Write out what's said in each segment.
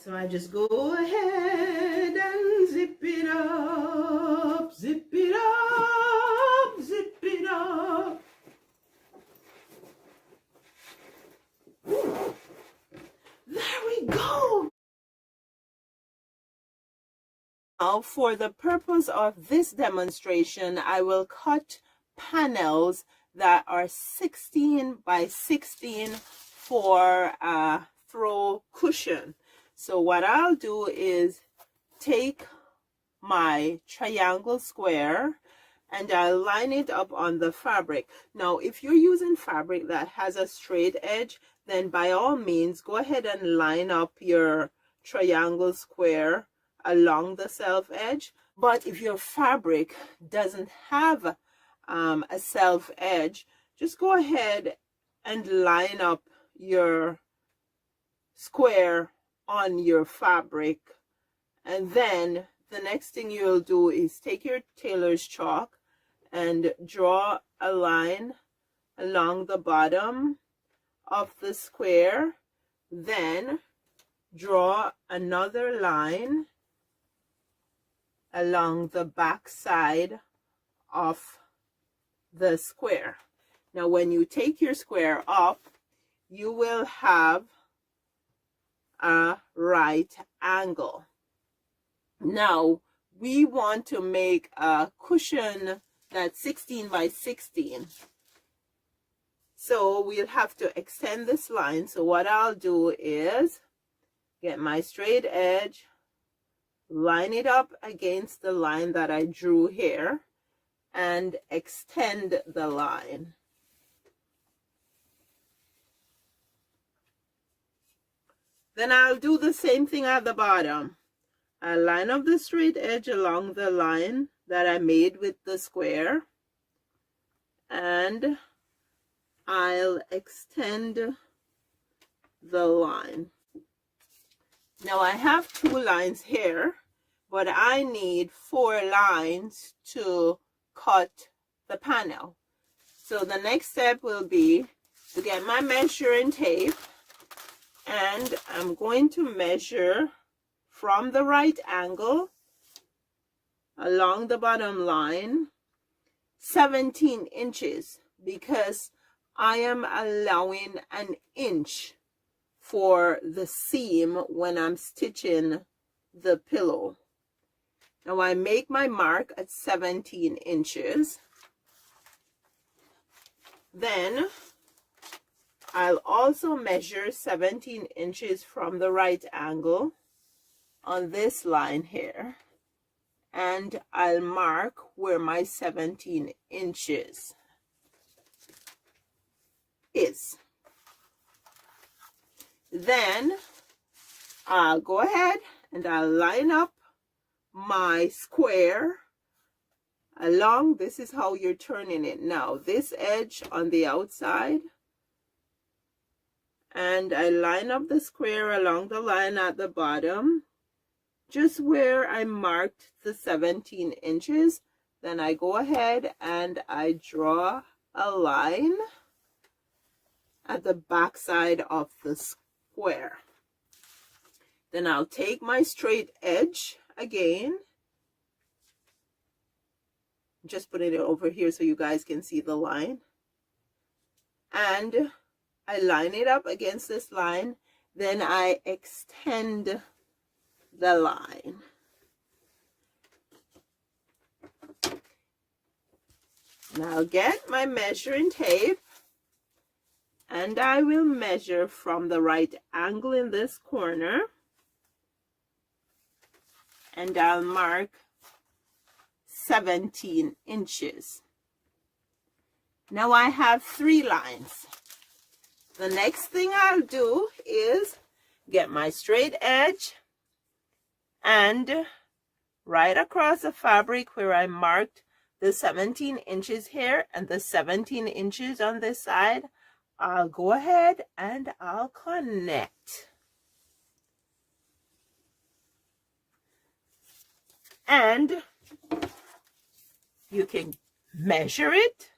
So I just go ahead and zip it up, zip it up, zip it up. There we go. Now, for the purpose of this demonstration, I will cut panels that are 16 by 16 for a throw cushion. So what I'll do is take my triangle square and I'll line it up on the fabric. Now, if you're using fabric that has a straight edge, then by all means, go ahead and line up your triangle square along the self edge. But if your fabric doesn't have a self edge, just go ahead and line up your square on your fabric. And then the next thing you'll do is take your tailor's chalk and draw a line along the bottom of the square. Then draw another line along the back side of the square. Now, when you take your square up, you will have a right angle. Now, we want to make a cushion that's 16 by 16. So we'll have to extend this line. So what I'll do is get my straight edge, line it up against the line that I drew here, and extend the line. Then I'll do the same thing at the bottom. I'll line up the straight edge along the line that I made with the square, and I'll extend the line. Now I have 2 lines here, but I need 4 lines to cut the panel. So the next step will be to get my measuring tape, and I'm going to measure from the right angle along the bottom line 17 inches, because I am allowing an inch for the seam when I'm stitching the pillow. Now I make my mark at 17 inches. Then I'll also measure 17 inches from the right angle on this line here, and I'll mark where my 17 inches is. Then I'll go ahead and I'll line up my square along. This is how you're turning it now, this edge on the outside, and I line up the square along the line at the bottom, just where I marked the 17 inches. Then I go ahead and I draw a line at the back side of the square. Then I'll take my straight edge again, just putting it over here so you guys can see the line, and I line it up against this line. Then I extend the line. Now get my measuring tape, and I will measure from the right angle in this corner, and I'll mark 17 inches. Now I have 3 lines. The next thing I'll do is get my straight edge and right across the fabric where I marked the 17 inches here and the 17 inches on this side, I'll go ahead and I'll connect. And you can measure it,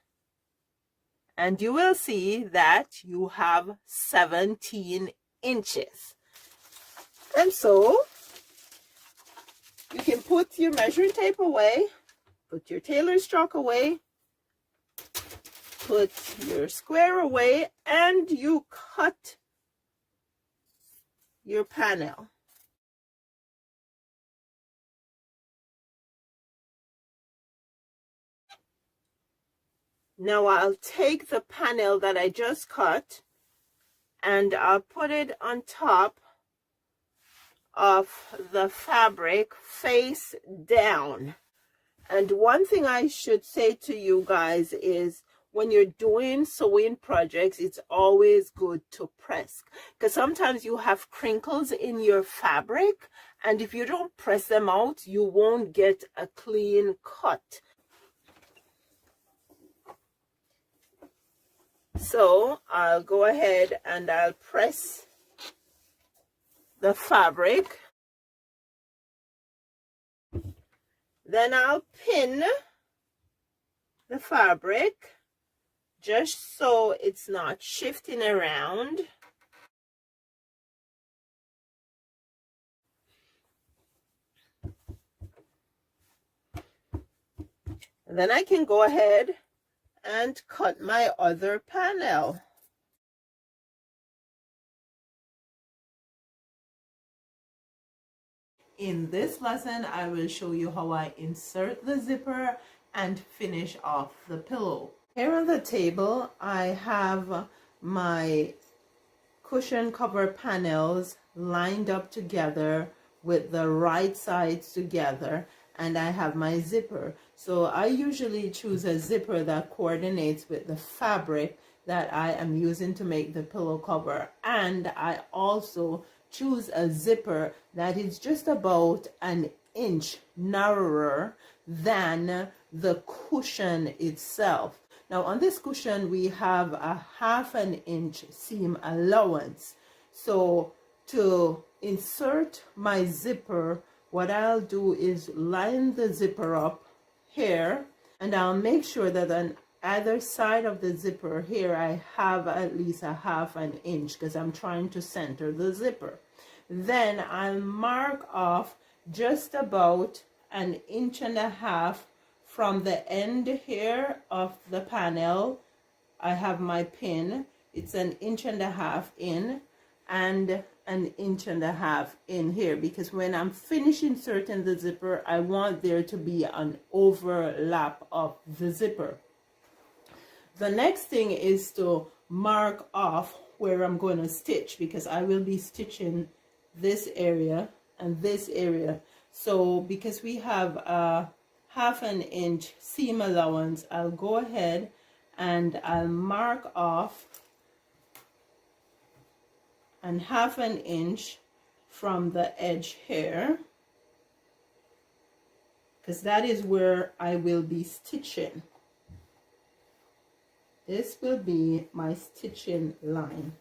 and you will see that you have 17 inches. And so you can put your measuring tape away, put your tailor's chalk away, put your square away, and you cut your panel. Now I'll take the panel that I just cut and I'll put it on top of the fabric face down. And one thing I should say to you guys is when you're doing sewing projects, it's always good to press, because sometimes you have crinkles in your fabric, and if you don't press them out, you won't get a clean cut. So I'll go ahead and I'll press the fabric. Then I'll pin the fabric just so it's not shifting around. And then I can go ahead and cut my other panel. In this lesson, I will show you how I insert the zipper and finish off the pillow. Here on the table, I have my cushion cover panels lined up together with the right sides together, and I have my zipper. So I usually choose a zipper that coordinates with the fabric that I am using to make the pillow cover, and I also choose a zipper that is just about an inch narrower than the cushion itself. Now on this cushion we have a 1/2 inch seam allowance. So to insert my zipper, what I'll do is line the zipper up here, and I'll make sure that on either side of the zipper here I have at least a 1/2 inch, because I'm trying to center the zipper. Then I'll mark off just about 1.5 inches from the end here of the panel. I have my pin, it's 1.5 inches in and 1.5 inches in here, because when I'm finished inserting the zipper, I want there to be an overlap of the zipper. The next thing is to mark off where I'm going to stitch, because I will be stitching this area and this area. So because we have a 1/2 inch seam allowance, I'll go ahead and I'll mark off 1/2 inch from the edge here, because that is where I will be stitching. This will be my stitching line.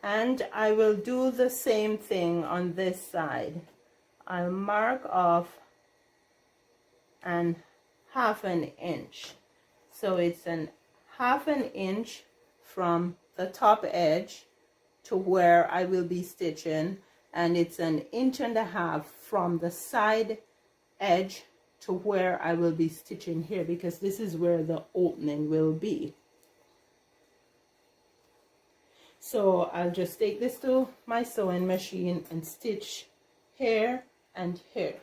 And I will do the same thing on this side. I'll mark off 1/2 inch. So it's 1/2 inch from the top edge to where I will be stitching, and it's 1.5 inches from the side edge to where I will be stitching here, because this is where the opening will be. So I'll just take this to my sewing machine and stitch here and here.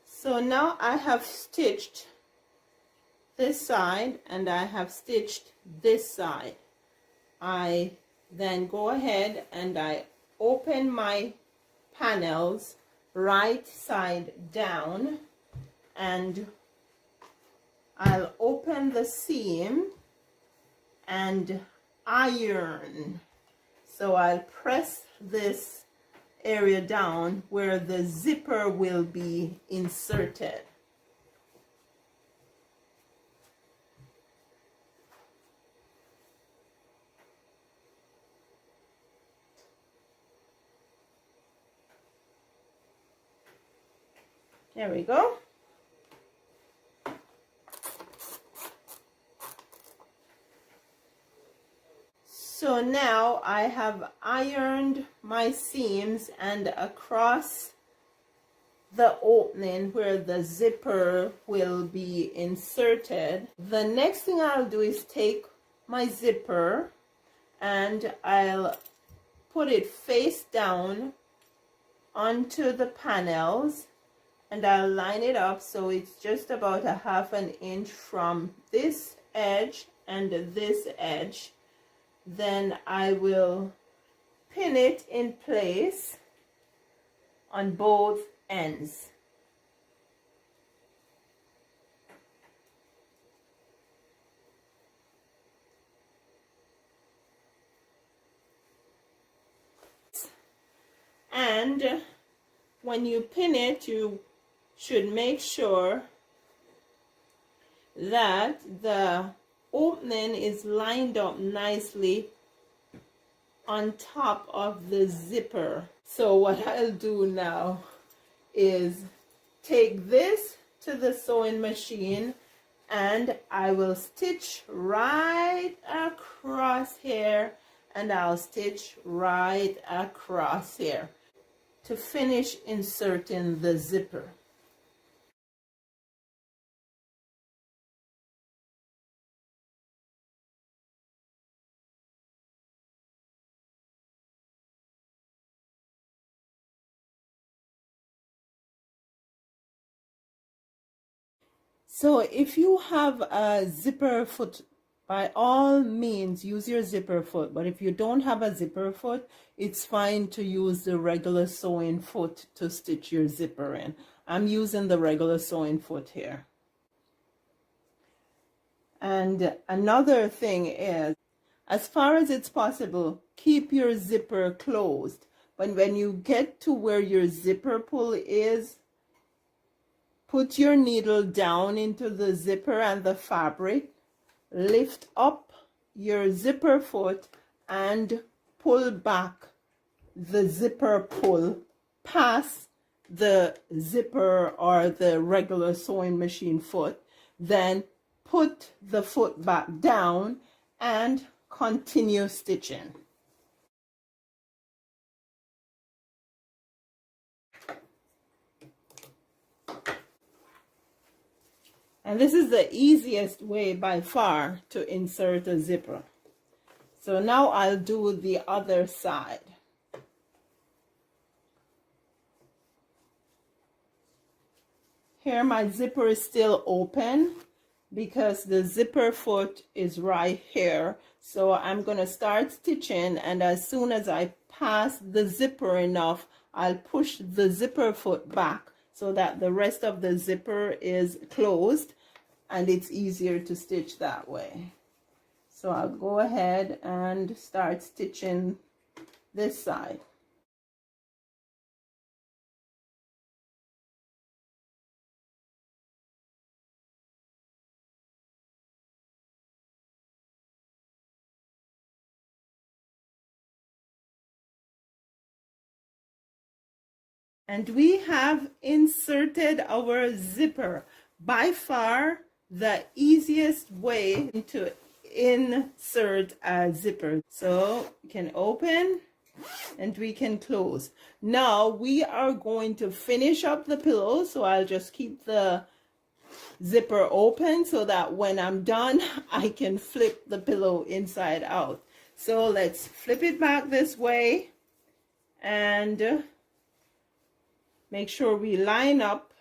So now I have stitched this side and I have stitched this side. I then go ahead and I open my panels right side down, and I'll open the seam and iron. So I'll press this area down where the zipper will be inserted. There we go. So now I have ironed my seams, and across the opening where the zipper will be inserted, the next thing I'll do is take my zipper and I'll put it face down onto the panels, and I'll line it up so it's just about a half an inch from this edge and this edge. Then I will pin it in place on both ends. And when you pin it, you should make sure that the opening is lined up nicely on top of the zipper. So what I'll do now is take this to the sewing machine, and I will stitch right across here, and I'll stitch right across here to finish inserting the zipper. So if you have a zipper foot, by all means use your zipper foot, but if you don't have a zipper foot, it's fine to use the regular sewing foot to stitch your zipper in. I'm using the regular sewing foot here. And another thing is, as far as it's possible, keep your zipper closed. But when you get to where your zipper pull is, put your needle down into the zipper and the fabric, lift up your zipper foot and pull back the zipper pull past the zipper or the regular sewing machine foot. Then put the foot back down and continue stitching. And this is the easiest way by far to insert a zipper. So now I'll do the other side. Here my zipper is still open because the zipper foot is right here. So I'm going to start stitching, and as soon as I pass the zipper enough, I'll push the zipper foot back so that the rest of the zipper is closed, and it's easier to stitch that way. So I'll go ahead and start stitching this side. And we have inserted our zipper. By far the easiest way to insert a zipper. So we can open and we can close. Now we are going to finish up the pillow, so I'll just keep the zipper open so that when I'm done I can flip the pillow inside out. So let's flip it back this way and make sure we line up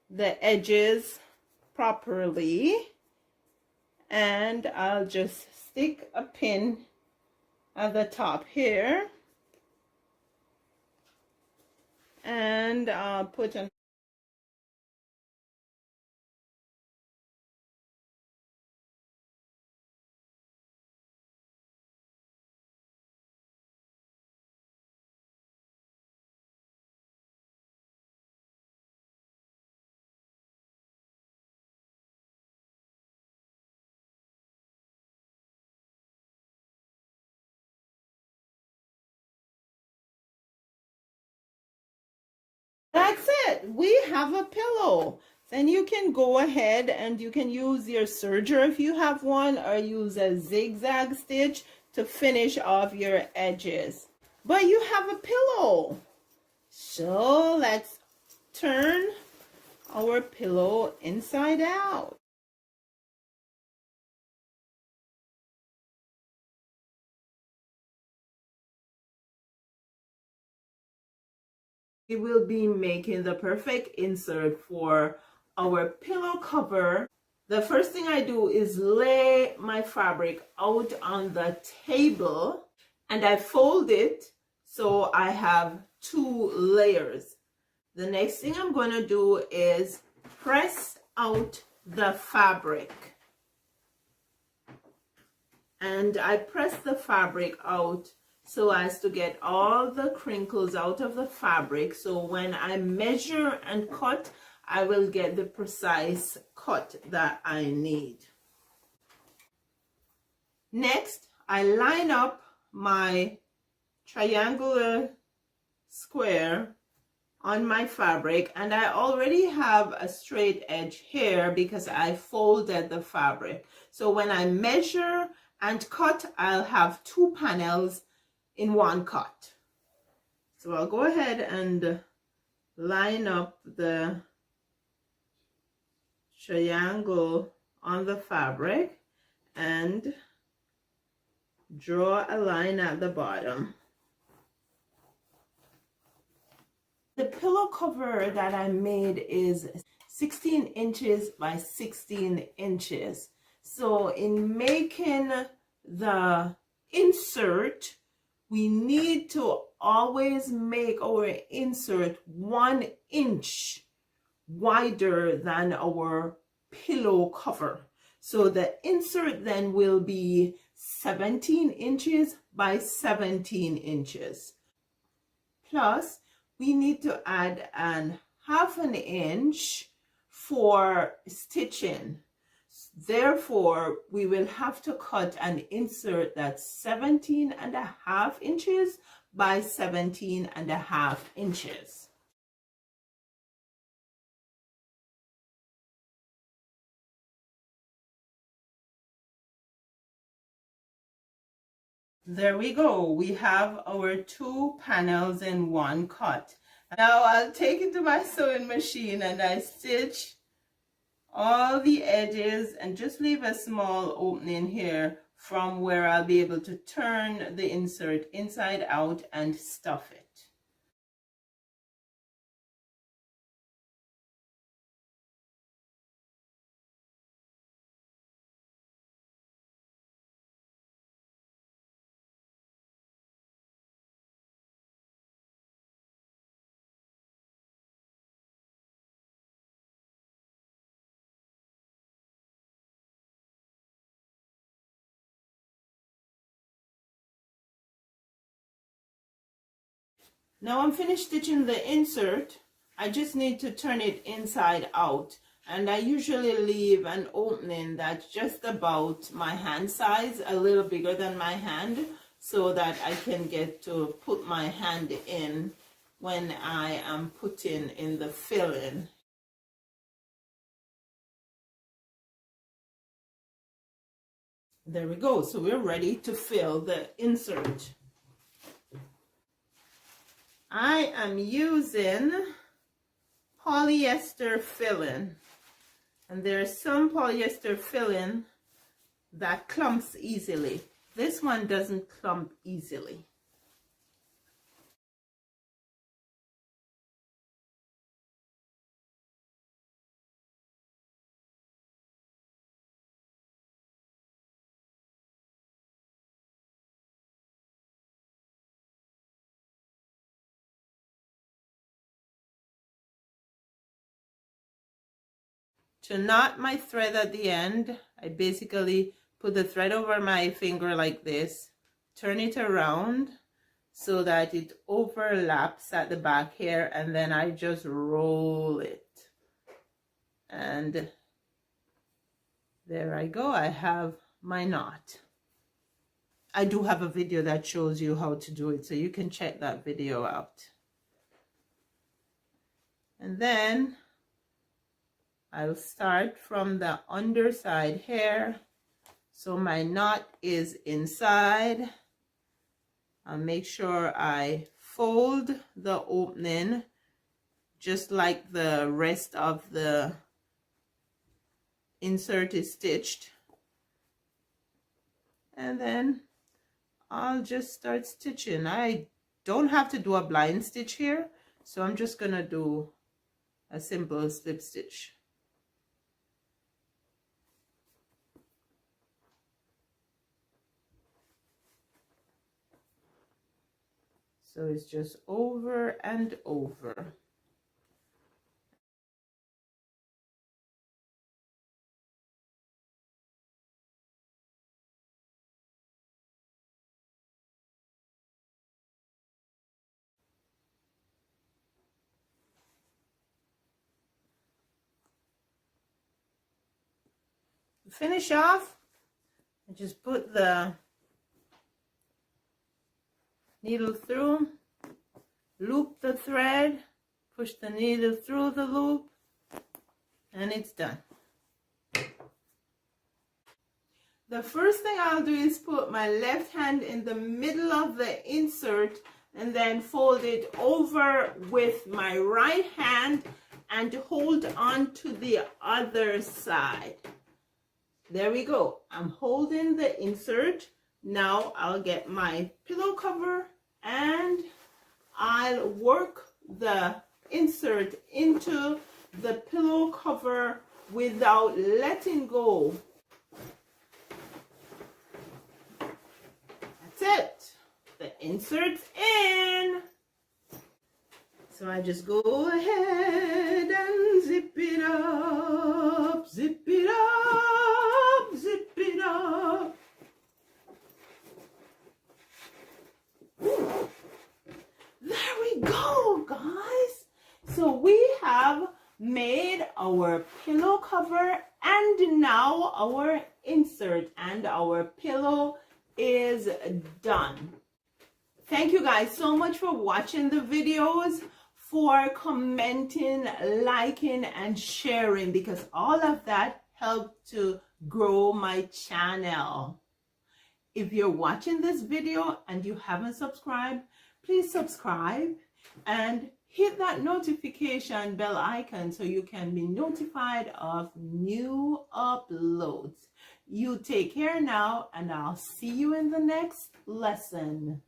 the edges properly, and I'll just stick a pin at the top here, and I'll put an that's it. We have a pillow. Then you can go ahead and you can use your serger if you have one, or use a zigzag stitch to finish off your edges. But you have a pillow. So let's turn our pillow inside out. We will be making the perfect insert for our pillow cover. The first thing I do is lay my fabric out on the table and I fold it so I have 2 layers. The next thing I'm going to do is press out the fabric. And I press the fabric out so as to get all the crinkles out of the fabric. So when I measure and cut, I will get the precise cut that I need. Next, I line up my triangular square on my fabric, and I already have a straight edge here because I folded the fabric. So when I measure and cut, I'll have 2 panels in one cut. So I'll go ahead and line up the triangle on the fabric and draw a line at the bottom. The pillow cover that I made is 16 inches by 16 inches. So in making the insert, we need to always make our insert 1 inch wider than our pillow cover. So the insert then will be 17 inches by 17 inches. Plus, we need to add an 1/2 inch for stitching. Therefore, we will have to cut an insert that's 17.5 inches by 17.5 inches. There we go. We have our 2 panels in one cut. Now I'll take it to my sewing machine and I stitch all the edges and just leave a small opening here from where I'll be able to turn the insert inside out and stuff it. Now I'm finished stitching the insert. I just need to turn it inside out, and I usually leave an opening that's just about my hand size, a little bigger than my hand, so that I can get to put my hand in when I am putting in the filling. There we go. So we're ready to fill the insert. I am using polyester filling, and there's some polyester filling that clumps easily. This one doesn't clump easily. To knot my thread at the end, I basically put the thread over my finger like this, turn it around so that it overlaps at the back here, and then I just roll it. And there I go, I have my knot. I do have a video that shows you how to do it, so you can check that video out. And then I'll start from the underside here, So my knot is inside. I'll make sure I fold the opening just like the rest of the insert is stitched. And then I'll just start stitching. I don't have to do a blind stitch here, so I'm just gonna do a simple slip stitch. So it's just over and over. Finish off, I just put the needle through, loop the thread, push the needle through the loop, and it's done. The first thing I'll do is put my left hand in the middle of the insert and then fold it over with my right hand and hold on to the other side. There we go. I'm holding the insert. Now I'll get my pillow cover and I'll work the insert into the pillow cover without letting go. That's it. The insert's in. So I just go ahead and zip it up, zip it up, zip it up. There we go, guys. So we have made our pillow cover and now our insert, and our pillow is done. Thank you guys so much for watching the videos, for commenting, liking, and sharing, because all of that helped to grow my channel. If you're watching this video and you haven't subscribed, please subscribe and hit that notification bell icon so you can be notified of new uploads. You take care now, and I'll see you in the next lesson.